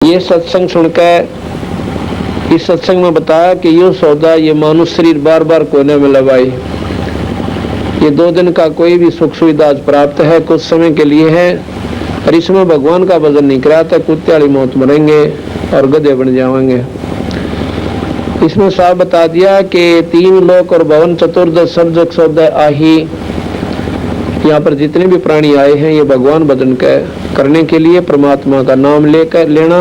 ये सत्संग सुनकर इस सत्संग में बताया कि यो सौदा, ये मानुष शरीर बार बार कोने में लगाई, ये 2 दिन का कोई भी सुख सुविधा आज प्राप्त है, कुछ समय के लिए है, और इसमें भगवान का भजन नहीं कराता, कुत्ते वाली मौत मरेंगे और गधे बन जाएंगे। इसमें साफ बता दिया कि 3 लोक और भवन चतुर्दश सर्जक सौदा आही, यहाँ पर जितने भी प्राणी आए हैं ये भगवान भजन करने के लिए, परमात्मा का नाम लेकर लेना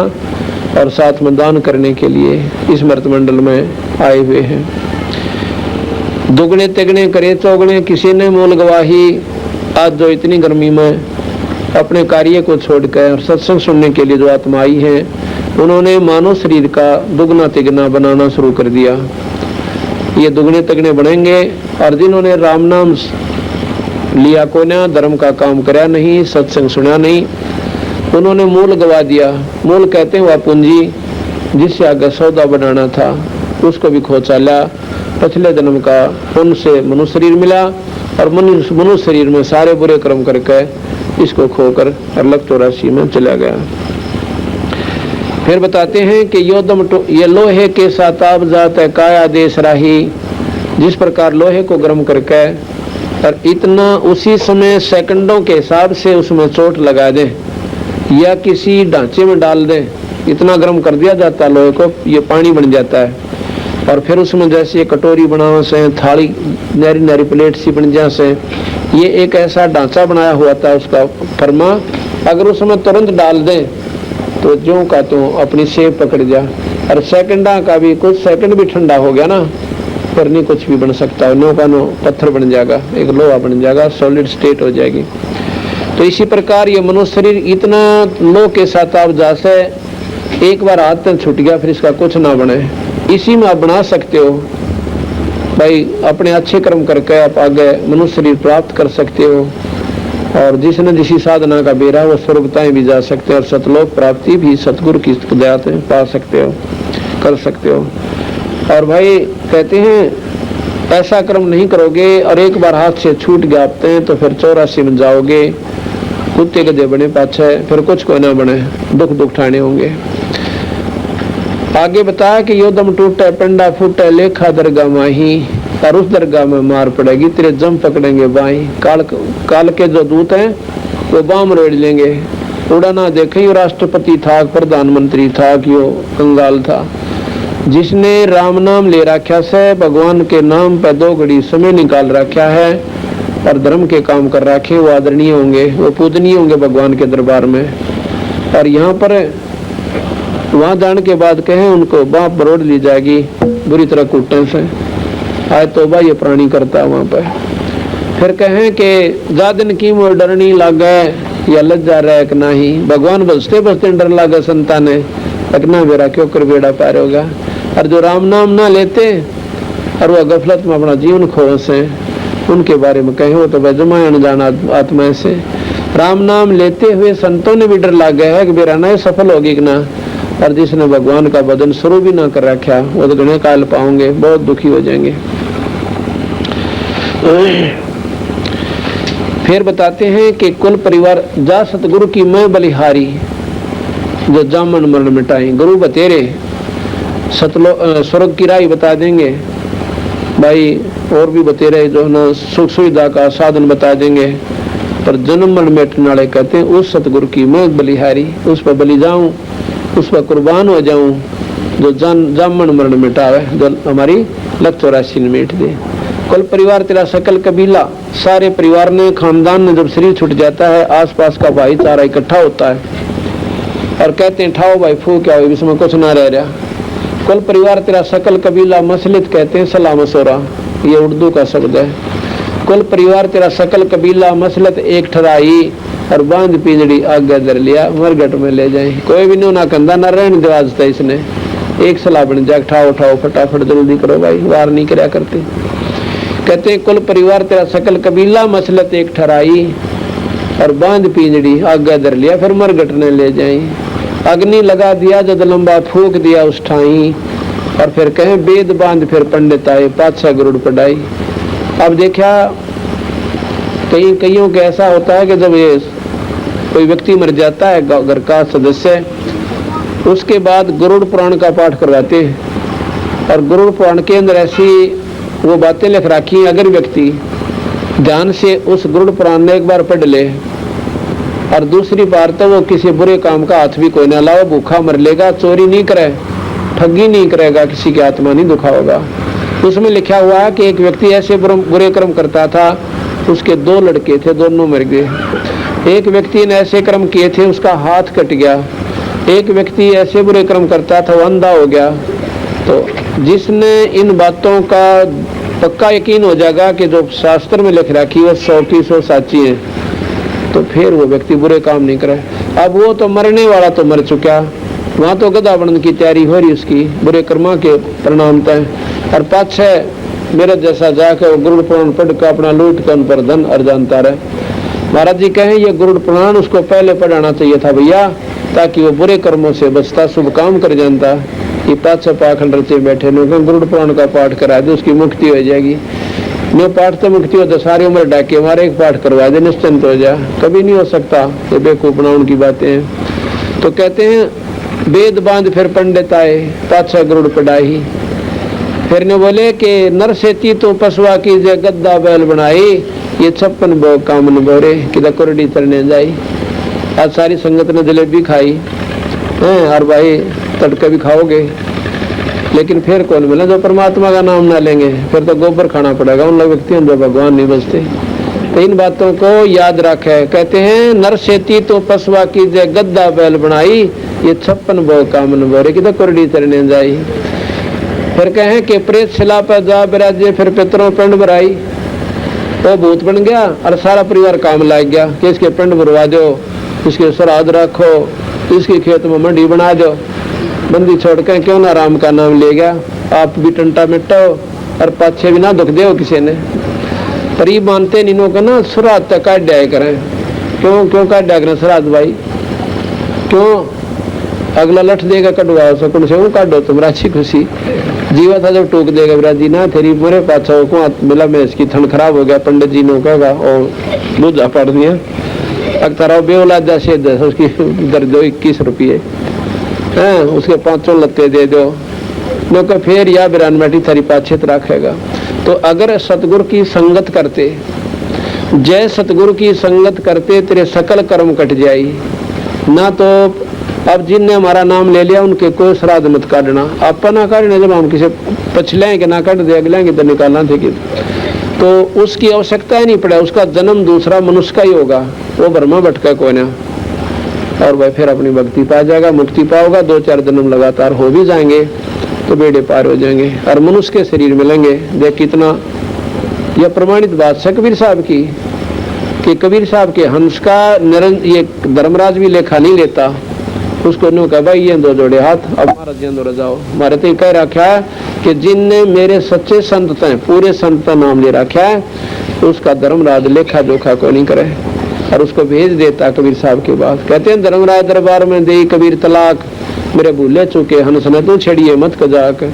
और साथ में दान करने के लिए इस मृत मंडल में आए हुए हैं। दुगने तिगने करे चौगने, किसी ने मूल गवाही। आज जो इतनी गर्मी में अपने कार्य को छोड़कर और सत्संग सुनने के लिए जो आत्मा आई है, उन्होंने मानव शरीर का दुगना तिगना बनाना शुरू कर दिया। ये दुगने तिगने बनेंगे, और जिन्होंने राम नाम लिया को ना, धर्म का काम कराया नहीं, सत्संग सुना नहीं, उन्होंने मूल गवा दिया। मूल कहते हैं वह पूंजी जिससे आगे सौदा बनाना था, उसको भी खो चाला। पिछले जन्म का पुण्य से मनुष्य शरीर मिला, और मनुष्य शरीर में सारे बुरे कर्म करके इसको खोकर अलग 84 में चला गया। फिर बताते हैं कि ये लोहे के साताब जात है काया देश राही, जिस प्रकार लोहे को गर्म करके और इतना उसी समय सेकंडों के हिसाब से उसमें चोट लगा दे या किसी ढांचे में डाल दे, इतना गर्म कर दिया जाता है लोहे को, ये पानी बन जाता है। और फिर उसमें जैसे कटोरी बनाने से, थाली नारी नारी प्लेट सी बन जा से, ये एक ऐसा ढांचा बनाया हुआ था उसका फरमा, अगर उसमें तुरंत डाल दें तो जो का तो अपनी सेब पकड़ जा। और सेकंडा का भी, कुछ सेकंड भी ठंडा हो गया ना, फिर नहीं कुछ भी बन सकता है, नो का नो पत्थर बन जाएगा, एक लोहा बन जाएगा, सॉलिड स्टेट हो जाएगी। तो इसी प्रकार ये मनुष्य शरीर इतना लो के साथ आप जैसे एक बार हाथ में छूट गया, फिर इसका कुछ ना बने। इसी में आप बना सकते हो भाई, अपने अच्छे कर्म करके आप आगे मनुष्य शरीर प्राप्त कर सकते हो, और जिसने जिसी साधना का बेरा वो स्वर्गताएं भी जा सकते हैं, और सतलोक प्राप्ति भी सतगुरु की दया से पा सकते हो, कर सकते हो। और भाई कहते हैं ऐसा कर्म नहीं करोगे और एक बार हाथ से छूट गया आपते हैं तो फिर 84 में जाओगे, कुत्ते गधे बने पाछे, फिर कुछ को ना बने, दुख दुख ठाने होंगे। आगे बताया कि यो दम टूटे पंडा फूटे लेखा दरगाह माही, और उस दरगाह में मार पड़ेगी, तेरे जम पकड़ेंगे बाई। काल के जो दूत हैं वो बाम रोड़ लेंगे। उड़ा ना देखे यो राष्ट्रपति था, प्रधानमंत्री था कि यो कंगाल था, जिसने राम नाम ले रखा से, भगवान के नाम पर 2 घड़ी समय निकाल रखा है और धर्म के काम कर रखे, वो आदरणीय होंगे, वो पूजनीय होंगे भगवान के दरबार में। और यहाँ पर वहां जाने के बाद कहें उनको बाप बरोड़ ली जाएगी बुरी तरह कूटने से। आए तौबा ये प्राणी करता है वहां पर। फिर कहें कि जा दिन की मोर डरनी लागे या लज्जा रहे कि नहीं, भगवान बसते बसते डर लागे संताने, लगना मेरा क्यों कर बेड़ा पार होगा। और जो राम नाम ना लेते और वह गफलत में अपना जीवन खोसे, उनके बारे में कहें वो तो बेजमा अनजान आत्मा से। राम नाम लेते हुए संतों ने भी डर लग गया है कि मेरा ना सफल होगी कि ना, और जिसने भगवान का भजन शुरू भी ना कर रखा वो तो गणे काल पाओगे, बहुत दुखी हो जाएंगे। फिर बताते हैं कि कुल परिवार जा सतगुरु की मैं बलिहारी, जो जामन मरण मिटाई, गुरु बतेरे स्वर्ग की राय बता देंगे भाई, और भी बतेरे जो ना सुख सुविधा का साधन बता देंगे, पर जन्म मरण मिटने वाले कहते हैं उस सतगुरु की मैं बलिहारी, उस पर बलि जाऊं, उस पर कुर्बान हो जाऊं, जो जामन मरण मिटावे, जो हमारी लग 84 मिट दे। कुल परिवार तेरा सकल कबीला, सारे परिवार ने खानदान में जब शरीर छूट जाता है, आसपास का भाईचारा इकट्ठा होता है और कहते हैं ठाओ भाई फू क्या हो, इसमें कुछ ना रह रहा। कुल परिवार तेरा सकल कबीला, मसलित कहते हैं सलाह मशोरा, ये उर्दू का शब्द है। कुल परिवार तेरा सकल कबीला, मसलत एक ठहराई और बांध पिंजड़ी आगे धर लिया, मरगट में ले जाए। कोई भी नहीं ना कंधा ना रहने जवाज था, इसने एक सलाह बन जाए, उठाओ उठाओ फटाफट जल्दी करो भाई, वार नहीं कराया करते। कहते हैं कुल परिवार तेरा सकल कबीला, मसलत एक ठहराई और बांध पिंजड़ी आगे धर लिया, फिर मरगट ने ले जाए। अग्नि लगा दिया जद लंबा फूक दिया उस ठाई, और फिर कहें वेद बांध फिर पंडित आए, पातशाह गरुड़ पढ़ाई। अब देखा कईयों के ऐसा होता है कि जब ये कोई व्यक्ति मर जाता है घर का सदस्य, उसके बाद गरुड़ पुराण का पाठ करवाते हैं। और गरुड़ पुराण के अंदर ऐसी वो बातें लिख रखी, अगर व्यक्ति ध्यान से उस गरुड़ पुराण में एक बार पढ़ ले और दूसरी बार तो वो किसी बुरे काम का हाथ भी कोई ना लाओ, भूखा मर लेगा, चोरी नहीं करे, ठगी नहीं करेगा, किसी की आत्मा नहीं दुखाओगा। उसमें लिखा हुआ है कि एक व्यक्ति ऐसे बुरे कर्म करता था, उसके 2 लड़के थे, दोनों मर गए। एक व्यक्ति ने ऐसे कर्म किए थे, उसका हाथ कट गया। एक व्यक्ति ऐसे बुरे कर्म करता था, वो अंधा हो गया। तो जिसने इन बातों का पक्का यकीन हो जाएगा कि जो शास्त्र में लिख रखी वो 100% सच्ची है, तो फिर वो व्यक्ति बुरे काम नहीं करे। अब वो तो मरने वाला तो मर चुका, वहां तो गधा बनने की तैयारी हो रही उसकी बुरे कर्मा के परिणाम तय। और पाछे मेरे जैसा जाकर गरुड़ पुराण पढ़ कर अपना लूट कर उन पर धन अर्जनता रहे। महाराज जी कहें ये गरुड़ पुराण उसको पहले पढ़ाना चाहिए था भैया, ताकि वो बुरे कर्मों से बचता, शुभ काम कर जानता। ये पाछे पाखंड रचे बैठे लोग गरुड़ पुराण का पाठ करा दे, उसकी मुक्ति हो जाएगी। मैं पाठ तो मुक्ति हो तो सारी उम्र डाके हमारे एक पाठ करवा दे, निश्चिंत हो जा। कभी नहीं हो सकता, ये बेवकूफना उनकी बातें हैं। तो कहते हैं वेद बांध फिर पंडित आए, पाछा गरुड़ पढ़ाई। फिर ने बोले कि नर सेती तो पशुआ की जे गद्दा बैल बनाई, ये 56 भोग काम न बोरे कि कुरडी तरने जाई। आज सारी संगत ने जलेबी खाई है, और भाई तड़के भी खाओगे, लेकिन फिर कौन मिला जो परमात्मा का नाम ना लेंगे, फिर तो गोबर खाना पड़ेगा उन लोग व्यक्तियों जो भगवान नहीं बचते। तो इन बातों को याद रखे। कहते हैं नर सेती तो पशुआ की जे गद्दा बैल बनाई, ये 56 भोग काम न बोरे कि कुरडी तरने जाई। फिर कहें कि प्रेत शिला पर जा बिराजे, फिर पितरों पिंड भराई। वो भूत बन गया और सारा परिवार काम लाग गया कि इसके पिंड भरवा दो, इसके श्राद्ध रखो, इसके खेत में मंडी बना दो। बंदी छोड़ के क्यों ना राम का नाम ले गया, आप भी टंटा मिटाओ और पाछे भी ना दुख दे किसी ने। पर ये मानते नहीं को ना श्राद्ध तक काट दिया करें। क्यों काट दिया करें श्राद्ध भाई? क्यों? अगला लठ देगा कटवाओ सकुन से वो काटो, तुम राची खुशी जीवा था जब टोक देगा विराजी ना तेरी मेरे पाछा को मिला में इसकी ठंड खराब हो गया। पंडित जी ने कहा और दूध पड़ दिया अक्तरा बेौलाद से उसकी दर दो 21 रुपये है, उसके 5 लत्ते दे दो न को फिर या बिरान बैठी थारी पाछे रखेगा। तो अगर सतगुरु की संगत करते, जय सतगुरु की संगत करते, तेरे सकल कर्म कट जाई ना। तो अब जिनने हमारा नाम ले लिया उनके कोई श्राद्ध मत काटना, अपना काटना। जब हम किसी पछले के ना काट दे अगले तो निकालना थे कि तो उसकी आवश्यकता ही नहीं पड़ा। उसका जन्म दूसरा मनुष्य का ही होगा, वो ब्रह्मा भटका कोई ना, और वह फिर अपनी भक्ति पा जाएगा, मुक्ति पाओगा। 2-4 जन्म लगातार हो भी जाएंगे तो बेड़े पार हो जाएंगे और मनुष्य के शरीर मिलेंगे। देख कितना यह प्रमाणित बात है कबीर साहब की, कि कबीर साहब के हंस का ये धर्मराज भी लेखा नहीं लेता। उसको नो कहा भाई ये 2 जोड़े हाथ, अब हमारा जिंदो जाओ। हमारे तो कह रखा है कि जिनने मेरे सच्चे संत हैं, पूरे संत का नाम ले रखा है, उसका धर्मराज लेखा जोखा को नहीं करे और उसको भेज देता कबीर साहब के बाद। कहते हैं धर्मराज दरबार में दे कबीर तलाक, मेरे भूले चुके हंस ने तू छेड़िए मत कजाक।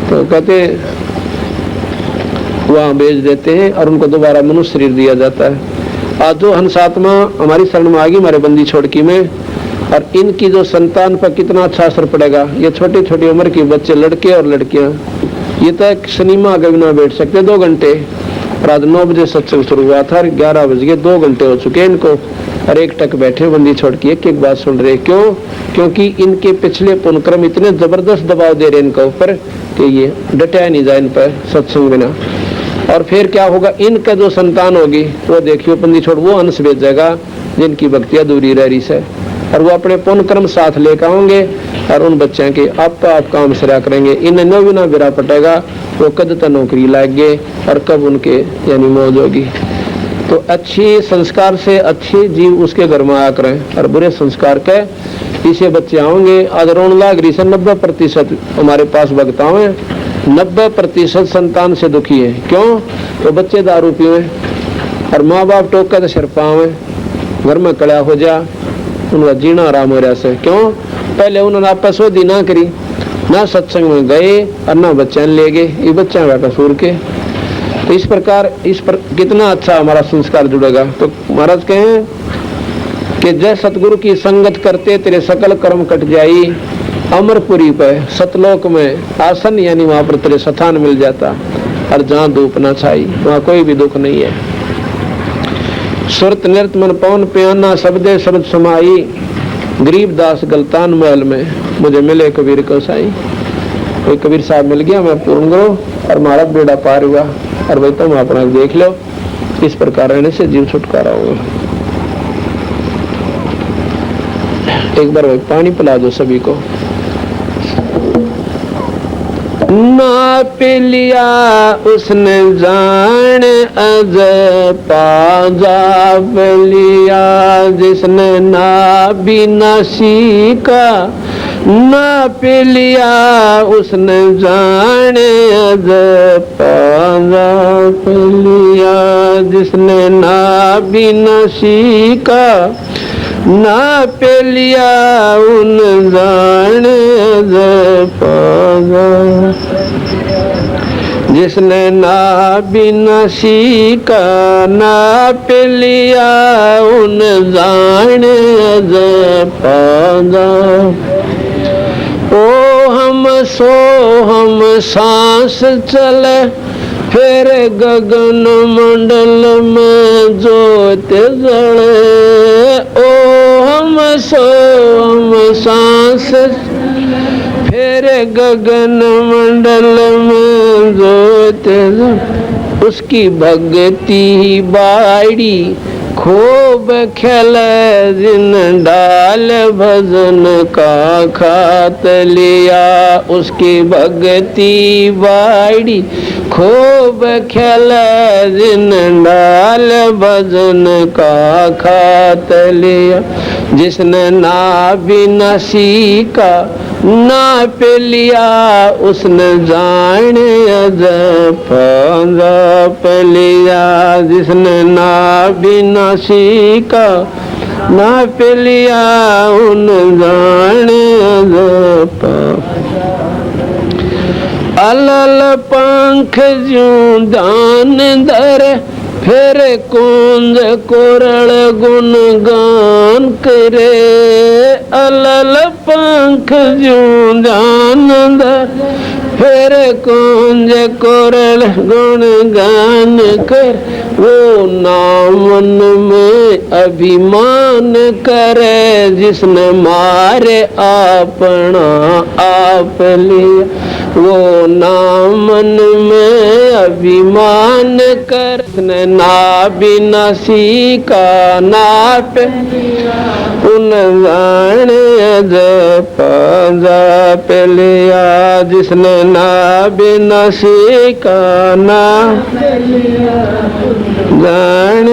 तो कहते वहां भेज देते हैं और उनको दोबारा मनुष्य शरीर दिया जाता है। आज जो हंसात्मा हमारी शरण में आ गई हमारे बंदी छोड़की में, और इनकी जो संतान पर कितना अच्छा असर पड़ेगा। ये छोटी छोटी उम्र के बच्चे, लड़के और लड़कियां, ये तो एक सिनेमा आगे भी ना बैठ सकते 2 घंटे। रात 9 बजे सत्संग शुरू हुआ था, 11 बज गए, 2 घंटे हो चुके इनको, और एक टक बैठे बंदी छोड़ के एक बात सुन रहे। क्यों? क्योंकि इनके पिछले पुनक्रम इतने जबरदस्त दबाव दे रहे इनके ऊपर कि ये डटा नहीं जाए इन पर सत्संग बिना। और फिर क्या होगा, इनका जो संतान होगी वो देखियो बंदी छोड़ वो अंश भेजेगा जिनकी भक्ति अधूरी रह रही है, और वो अपने पुण्य कर्म साथ लेकर आएंगे और उन बच्चों के आप काम सरा करेंगे। इन्हें नो बिना बिरा पटेगा, वो कद तक नौकरी लाएंगे और कब उनके यानी मौज होगी। तो अच्छी संस्कार से अच्छे जीव उसके घर में आया करें, और बुरे संस्कार के इसे बच्चे आओगे। आज रोन लाग रही से 90% हमारे पास भक्ताओं है, 90% संतान से दुखी है। क्यों? तो बच्चे दारू पीवे और माँ बाप टोक तो सिर पावे, घर में कड़ा हो जा, उनका जीना आराम हो रहा से। क्यों? पहले उन्होंने आपस में ना करी, ना सत्संग में गए और ना बच्चे ले गए, ये बच्चा का कसूर के। तो इस प्रकार कितना अच्छा हमारा संस्कार जुड़ेगा। तो महाराज कहें कि जय सतगुरु की संगत करते तेरे सकल कर्म कट जाई। अमरपुरी पे सतलोक में आसन यानी वहां पर तेरे स्थान मिल जाता, और जहां धूप ना छाई वहां कोई भी दुख नहीं है। सुरत नृत मन पवन प्याना शब्दे शब्द समाई, गरीबदास गलतान महल में मुझे मिले कबीर को साई। कोई कबीर साहब मिल गया, मैं पूर्ण करो और हमारा बेड़ा पार हुआ, और भाई तुम अपना देख लो, इस प्रकार रहने से जीव छुटकारा होगा। एक बार भाई पानी पिला दो सभी को। ना पी लिया उसने जान अज पाजा लिया, जिसने ना भी ना सीखा। ना पी लिया उसने जान अज पाजा लिया, जिसने ना भी ना सीखा। ना पे लिया उन जान पागा, जिसने ना भी न सीखा। ना पे लिया उन जान पागा। ओ हम सो हम सांस चले, फिर गगन मंडल में ज्योत जले। ओ हम सो हम सांस, फिर गगन मंडल में ज्योत जले। उसकी भक्ति बाड़ी खूब खेले, जिन डाल भजन का खात लिया। उसकी भक्ति बाड़ी खूब खेले, जिन डाल भजन का खात लिया। जिसने ना भी न सीखा, ना पे लिया उसने जान जप लिया। जिसने ना भी न सीखा, ना पे लिया उन जान जप। अलल पंख ज्यों दान दर, फिर कुंज कोरल गुण गान करे। अलल पंख ज्यों दान दर, फिर कुंज कोरल गुण गान कर। वो नामन में अभिमान करे, जिसने मारे अपना आप लिया। वो नामन में अभिमान कर, ना भी न सीखा। ना पे उन जान जप लिया, जिसने ना भी न सीखा। ना जान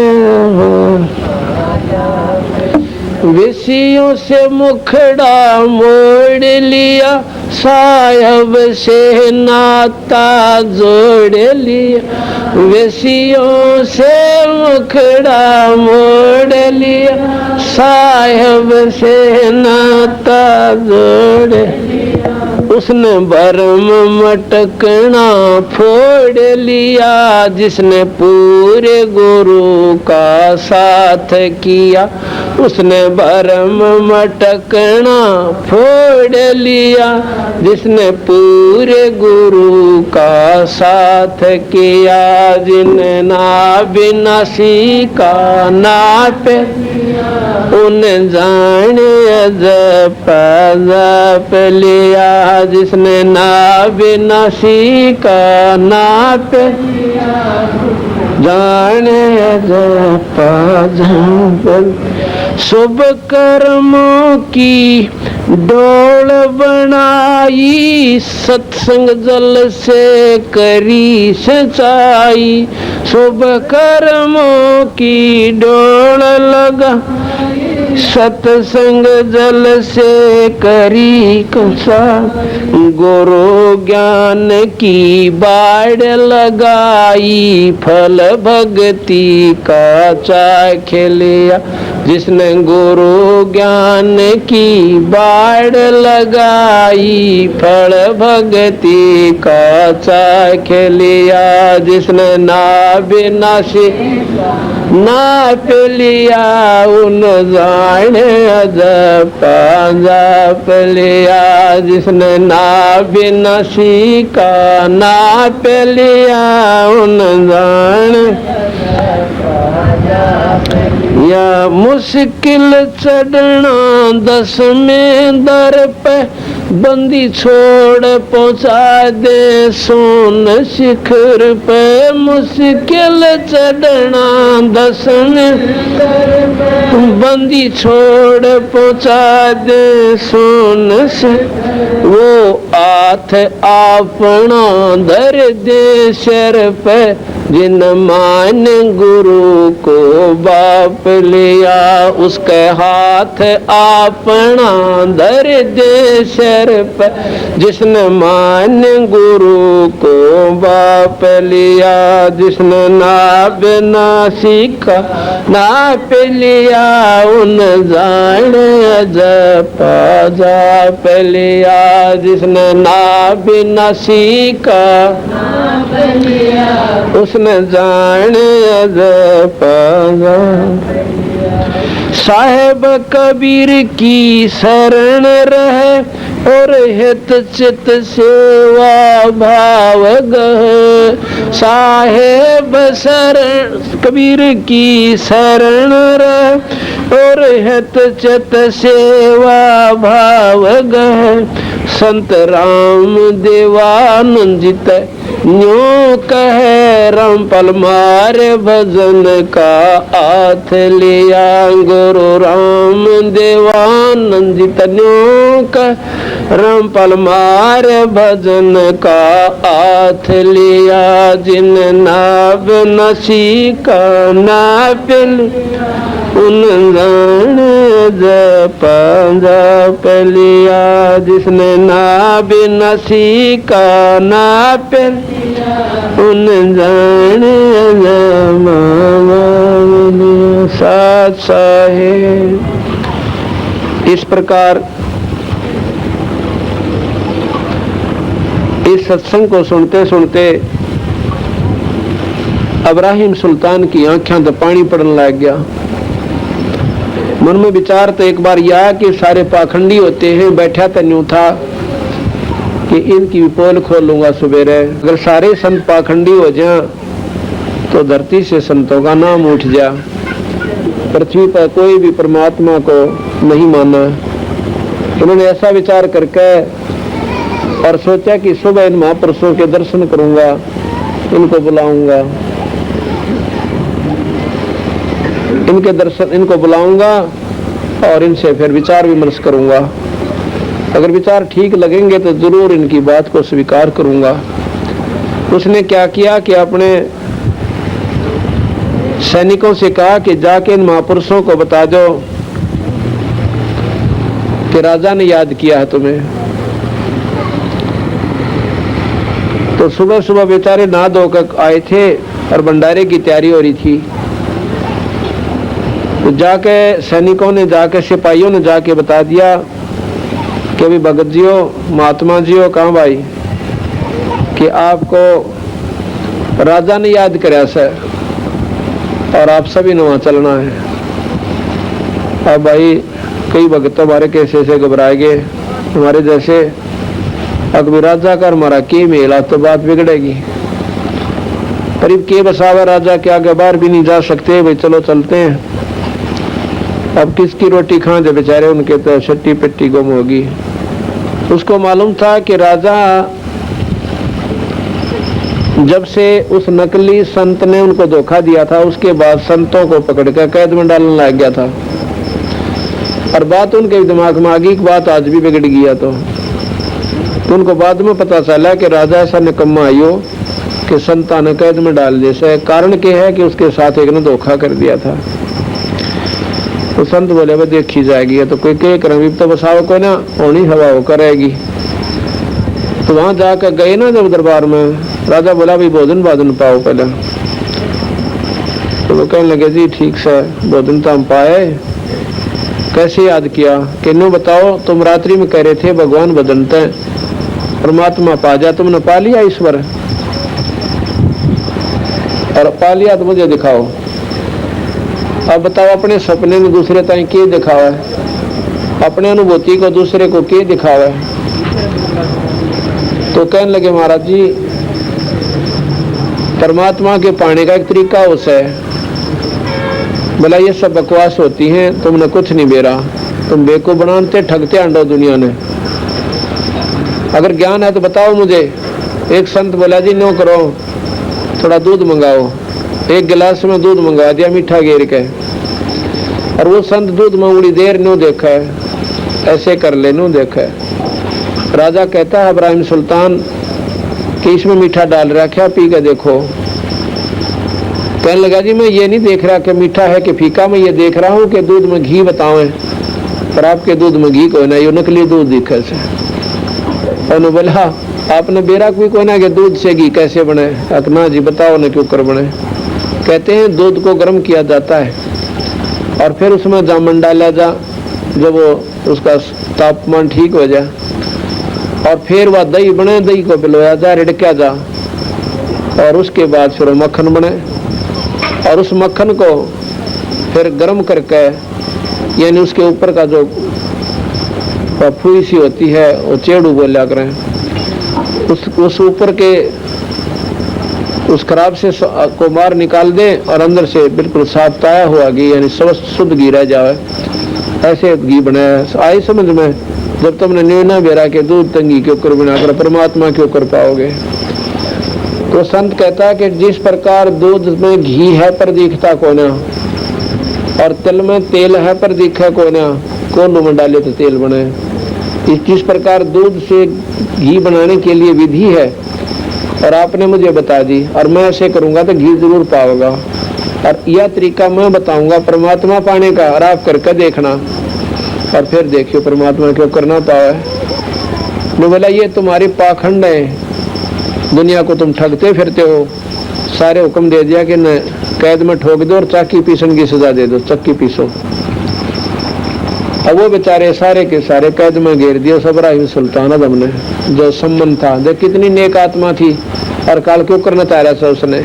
विषयों से मुखड़ा मोड़ लिया, साहब से नाता जोड़ लिया। विषयों से मुखड़ा मोड़ लिया, साहब से नाता जोड़ लिया। उसने भरम मटकना फोड़ लिया, जिसने पूरे गुरु का साथ किया। उसने भरम मटकना फोड़ लिया, जिसने पूरे गुरु का साथ किया। जिन्हें ना बिना सीखा, ना पे उन जाने जप लिया। जिसने ना बिना सीखा, ना पे जाने जप। शुभ कर्मों की डोल बनाई, सत्संग जल से करी सच्चाई। शुभ कर्मों की डोल लगा, सत्संग जल से करी कसा। गुरु ज्ञान की बाढ़ लगाई, फल भक्ति का चाख लिया। जिसने गुरु ज्ञान की बाढ़ लगाई, फल भक्ति का चाख लिया। जिसने नाविनाशी नाप लिया, उन जाने अजब जाप लिया। जिसने नाविनाशी का नाप लिया, उन जाने या मुश्किल चढ़ना 10वें दर पे, बंदी छोड़ पहुंचा दे सोन शिखर पे। मुश्किल चढ़ना 10वें, बंदी छोड़ पहुंचा दे सोन से। वो हाथ अपना धर दे सर पे, जिन मान गुरु को बाप लिया। उसके हाथ अपना धर दे सर पे, जिसने मान गुरु को बाप लिया। जिसने नाप ना सीखा नाप लिया, उन जाने जप जाप लिया। जिसने नाप ना सीखा उसने जाने जप साहेब कबीर की शरण रहे, और हित चित सेवा भाव गह। साहेब शरण कबीर की शरण रहे, और हित चित सेवा भाव गह। संत राम देवानंद जी न्यों कहे, रामपाल मारे भजन का हाथ लिया। गुरु राम देवानंद जी न्यों कहे, रामपाल मारे भजन का हाथ लिया। जिन नाव नसी का नाप उन जप जप लिया। जिसने नाव नसी का नाप उन जाने साथ साहेब। इस प्रकार इस सत्संग को सुनते सुनते इब्राहिम सुल्तान की आंखें तो पानी पड़ने लग गया। मन में विचार तो एक बार यह कि सारे पाखंडी होते हैं, बैठा तो न्यू था कि इनकी भी पोल खोलूंगा सवेरे। अगर सारे संत पाखंडी हो जाएं तो धरती से संतों का नाम उठ जा। पृथ्वी पर कोई भी परमात्मा को नहीं माना। उन्होंने ऐसा विचार करके और सोचा कि सुबह इन महापुरुषों के दर्शन करूंगा, इनको बुलाऊंगा, इनके दर्शन इनको बुलाऊंगा और इनसे फिर विचार विमर्श करूंगा। अगर विचार ठीक लगेंगे तो जरूर इनकी बात को स्वीकार करूंगा। उसने क्या किया कि अपने सैनिकों से कहा कि जाके इन महापुरुषों को बता दो कि राजा ने याद किया है तुम्हें। तो सुबह सुबह बेचारे नहा धोकर आए थे और भंडारे की तैयारी हो रही थी। तो जाके सैनिकों ने जाके सिपाहियों ने जाके बता दिया कि अभी भगत जियो महात्मा जियो कहाँ भाई कि आपको राजा ने याद कराया सर और आप सभी ने वहां चलना है। अब भाई कई भगत हमारे कैसे से घबराए गए हमारे जैसे। अकबर राजा का हमारा के मेला तो बात बिगड़ेगी। करीब के बसावा राजा के आगे बाहर भी नहीं जा सकते। भाई चलो चलते हैं। अब किसकी रोटी खां जब बेचारे उनके तो छट्टी पिट्टी गुम होगी। उसको मालूम था कि राजा जब से उस नकली संत ने उनको धोखा दिया था उसके बाद संतों को पकड़कर कैद में डालने लग गया था। और बात उनके दिमाग में आ गई कि बात आज भी बिगड़ गया। तो उनको बाद में पता चला कि राजा ऐसा निकम्मा आयो कि संता ने कैद में डाल दिया। कारण क्या है कि उसके साथ एक ने धोखा कर दिया था। तो संत बोले वह देखी जाएगी। तो कोई के करेंगे तो बसाओ कोई ना होनी हवा हो करेगी। तो वहां जाकर गए ना जब दरबार में राजा बोला भाई भोजन बाजन पाओ पहले। तो वो कहने लगे जी ठीक से भोजन तो हम पाए कैसे याद किया कि नो बताओ, तुम रात्रि में कह रहे थे भगवान बदलते हैं, परमात्मा पा जा, तुमने पा लिया ईश्वर? और पा लिया तो मुझे दिखाओ। अब बताओ, अपने सपने में दूसरे ताई के दिखावा है, अपने अनुभूति को दूसरे को के दिखावा है? तो कहने लगे महाराज जी, परमात्मा के पाने का एक तरीका उसे है। बोला ये सब बकवास होती हैं, तुमने कुछ नहीं बेरा, तुम बेवकूफ बनाते ठगते अंडो दुनिया ने। अगर ज्ञान है तो बताओ मुझे। एक संत बोला जी नो करो, थोड़ा दूध मंगाओ। एक गिलास में दूध मंगा दिया मीठा घेर के, और वो संत दूध में बड़ी देर नो देखा है, ऐसे कर ले नो देखा है। राजा कहता है इब्राहिम सुल्तान कि इसमें मीठा डाल रखा, पी के देखो। कहने लगा जी मैं ये नहीं देख रहा कि मीठा है कि फीका, मैं ये देख रहा हूँ कि दूध में घी बताओ, पर आपके दूध में घी कोई ना, ये नकली दूध दिखे से। उन्होंने बोला आपने बेरा कोई कोई ना कि दूध से घी कैसे बने? अकना जी बताओ ना क्यों कर बने। कहते हैं दूध को गर्म किया जाता है और फिर उसमें जामुन डाला जा, जब वो उसका तापमान ठीक हो जाए, और फिर वह दही बने, दही को पिलोया जा, रिड़का जा, और उसके बाद फिर मक्खन बने, और उस मक्खन को फिर गर्म करके, यानी उसके ऊपर का जो फूई सी होती है वो चेड़ू बोला करें, उस ऊपर के उस खराब से को मार निकाल दे, और अंदर से बिल्कुल साफ ताया हुआ घी, यानी शुद्ध घी रह जाए, ऐसे घी बनाया। आई समझ में? जब तुमने निर्णय बेरा के दूध तंगी के ऊपर बनाकर परमात्मा के ऊपर पाओगे। तो संत कहता है कि जिस प्रकार दूध में घी है पर दिखता को ना, और तिल में तेल है पर दिखे को ना, कोल्हू में डाले तो तेल बने। जिस प्रकार दूध से घी बनाने के लिए विधि है और आपने मुझे बता दी, और मैं ऐसे करूंगा तो घी जरूर पाओगा, और यह तरीका मैं बताऊंगा परमात्मा पाने का, और आप करके देखना, और फिर देखियो परमात्मा क्यों करना पावे। मैं बोला ये तुम्हारे पाखंड है, दुनिया को तुम ठगते फिरते हो। सारे हुक्म दे दिया कि न कैद में ठोक दो और चाकी पीसन की सजा दे दो, चक्की पीसो। अब वो बेचारे सारे के सारे कैद में घेर दिए सब इब्राहिम सुल्तान आदम ने, जो सम्मन था। देख कितनी नेक आत्मा थी, और काल क्यों करना चाह रहा था उसने,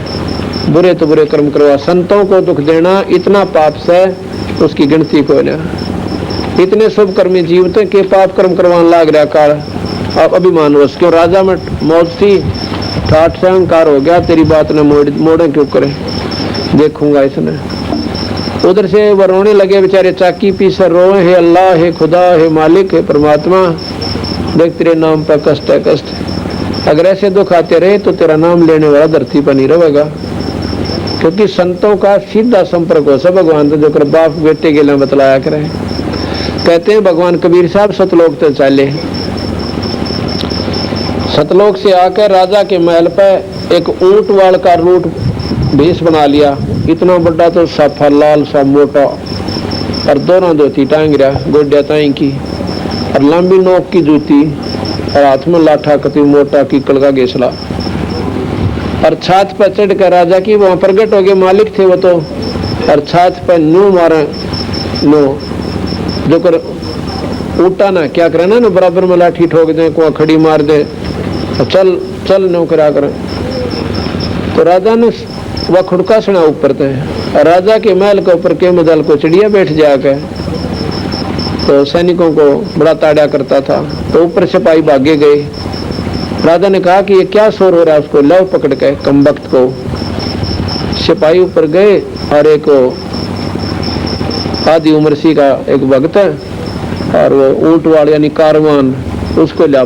बुरे तो बुरे कर्म करवा। संतों को दुख देना इतना पाप से उसकी गिनती को ना, इतने शुभ कर्मी जीव थे कि पाप कर्म करवाने लाग रहा काल। अब अभिमान वश क्यों, राजा में मौत थी, ठाठ से अहंकार हो गया, तेरी बात ने मोड़े क्यों करे, देखूंगा इसने। उधर से वो रोने लगे बेचारे, चाकी पीसर रोए, हे अल्लाह, हे खुदा, हे मालिक, हे परमात्मा, देख तेरे नाम पर कष्ट है कष्ट। अगर ऐसे दुख आते रहे तो तेरा नाम लेने वाला धरती पर नहीं रहेगा, क्योंकि संतों का सीधा संपर्क हो सब भगवान तो, जो कर बाप बेटे के लिए बतलाया करे। कहते हैं भगवान कबीर साहब सतलोक तो चाले, सतलोक से आकर राजा के महल पर एक ऊंट वाल का रूट भेष बना लिया, इतना बड़ा तो साफा लाल सा मोटा, और दोनों धोती टांग रहा गोड्या ताई की, और लंबी नोक की जूती, और हाथ में लाठा कति मोटा कीकड़ का गेसला, और छात पर चढ़ कर राजा की वहां प्रगट हो गए, मालिक थे वो तो, और छात पर नो मारे नो, जो कर उल्टा ना क्या करे ना, बराबर में लाठी ठोक दे, को खड़ी मार दे, चल चल नो करा कर। तो राजा ने वह खुड़का सुना ऊपर थे, राजा के महल के ऊपर के मदल को चिड़िया बैठ जाकर, तो सैनिकों को बड़ा ताड़ा करता था। तो ऊपर सिपाही भागे गए, राजा ने कहा कि ये क्या शोर हो रहा है, उसको लव पकड़ के कमबख्त को। सिपाही ऊपर गए, और एक आदि उम्र सी का एक भक्त है, और वो ऊंट वाल यानी कारवान, उसको ले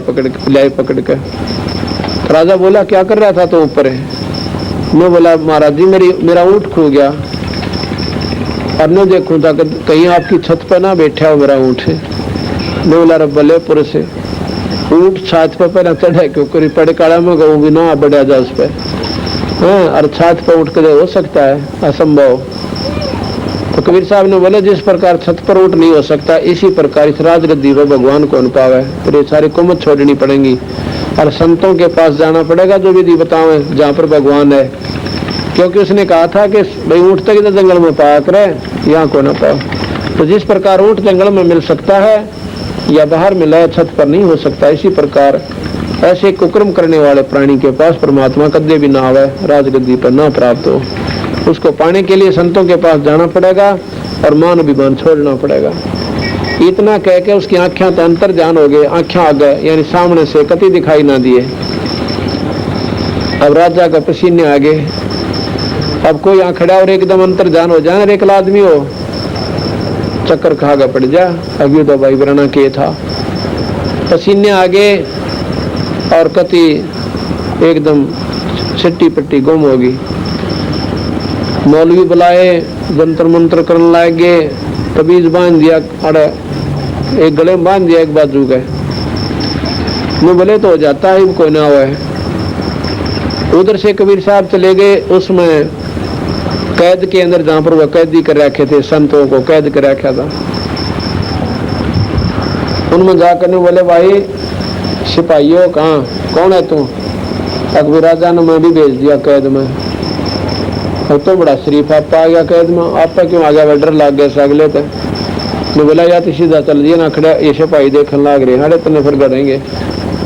पकड़ के। राजा बोला क्या कर रहा था? तो ऊपर है। मैं बोला महाराज जी मेरा ऊंट खो गया, और मैं देखूं था कहीं आपकी छत पर ना बैठा हो मेरा ऊंट है। मैं बोला रब्बले पुर से ऊंट छत पर पहले चढ़े, क्योंकि पड़े काड़ा में गऊ भी ना बढ़ा जा उस पर, और छत पर उठ कर हो सकता है, असंभव। तो कबीर साहब ने बोले जिस प्रकार छत पर ऊंट नहीं हो सकता, इसी प्रकार इस राजगद्दी पर भगवान को न पावे, फिर ये सारी कुमत छोड़नी पड़ेगी, और संतों के पास जाना पड़ेगा जो विधि बतावे जहाँ पर भगवान है। क्योंकि उसने कहा था कि भाई ऊँट तक जंगल में पाया करे, यहाँ को ना पाओ। तो जिस प्रकार ऊंट जंगल में मिल सकता है या बाहर मिला छत पर नहीं हो सकता, इसी प्रकार ऐसे कुकर्म करने वाले प्राणी के पास परमात्मा कदे भी ना आवे, राजगद्दी पर ना प्राप्त हो। उसको पाने के लिए संतों के पास जाना पड़ेगा और मान अभिमान छोड़ना पड़ेगा। इतना कह के उसकी आंखें तो अंतर ध्यान हो गए, आंखें आ गए, यानी सामने से कति दिखाई ना दिए। अब राजा का पसीने आ गए। अब कोई यहाँ खड़ा और एकदम अंतर ध्यान हो जाए, एकला आदमी हो, चक्कर खा गया पड़ जा। अभी तो भाई बरना के था, पसीने आ गए और कति एकदम छिट्टी पट्टी गुम होगी। मौलवी बुलाए, जंतर मंत्र करने लगे, तबीज बांध दिया, अरे एक गले में बांध दिया एक बाजू का, मुँह भले तो हो जाता है, कोई ना हुआ है। उधर से कबीर साहब चले गए उसमें कैद के अंदर, जहां पर वह कैदी कर रखे थे, संतों को कैद कर रखा था। उनमें जाकर बोले भाई सिपाहियों कहाँ, कौन है तू? अकबर राजा ने मैं भी भेज दिया कैद में। अब तो बड़ा शरीफ आप आ गया कैद में, आपका क्यों आ गया? डर लग गया सगले थे। मैं बोला या तो सीधा चल दिया ना, खड़ा ये सिपाही देखने लग रहे, अरे तने फिर गड़ेंगे।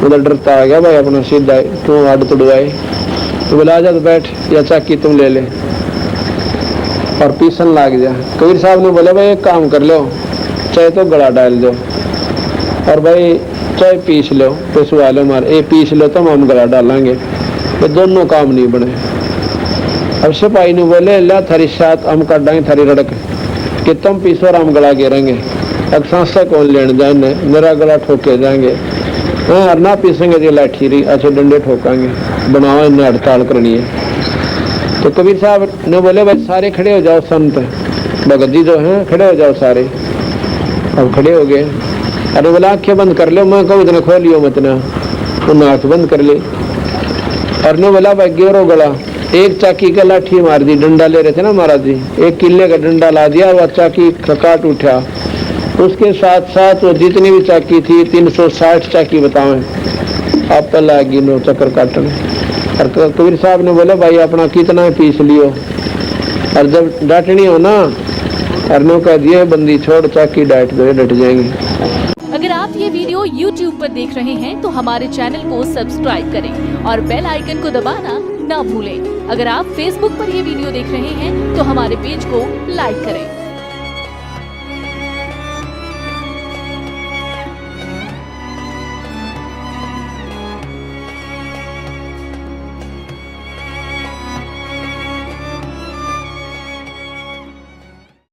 उधर डरता आ गया भाई अपना सीधा, क्यों हाथ तुड़वाए? तो बोला आजा तो बैठ, या चाकी तुम ले ले, और पीसन लाग जा। कबीर साहब ने बोले भाई एक काम कर लो, चाहे तो गला डाल दो और भाई चाहे पीस लो, पिसवा लो मारे, पीस लो तो हम गला डालेंगे, तो दोनों काम नहीं बने। अब सिपाही ने बोले ला थारी साथ हम कर देंगे थारी रड़क कि तुम पीसो और हम गला गिरेंगे, अब सांसा कौन लेने जाए, मेरा गला ठोके जाएंगे। हाँ और ना पीसेंगे तो लाठी रही अच्छे डंडे ठोकांगे, बनाओ इन्हें हड़ताल करनी है। तो कबीर साहब ने बोले भाई सारे खड़े हो जाओ, संत भगत जी जो हैं खड़े हो जाओ सारे। अब खड़े हो गए। अरे बोला आंखें बंद कर लो, मैं कहूँ इतने खोलियो मत ना, उन्हें आंख बंद कर ली। और ने बोला भाई गिरो गला, एक चाकी का लाठी मार दी, डंडा ले रहे थे ना महाराज जी, एक किले का डंडा ला दिया, वह चाकी काट उठा। उसके साथ साथ वो जितनी भी चाकी थी 360 चाकी बताओ आप पे लागी नो चक्कर काटने। और कबीर साहब ने बोले भाई अपना कितना पीस लियो, और जब डांटनी हो ना और नो कह दिए बंदी छोड़ चाकी डांट दो, डट जाएंगे। अगर आप ये वीडियो YouTube पर देख रहे हैं तो हमारे चैनल को सब्सक्राइब करें और बेल आइकन को दबाना ना भूलें। अगर आप Facebook पर ये वीडियो देख रहे हैं तो हमारे पेज को लाइक करें।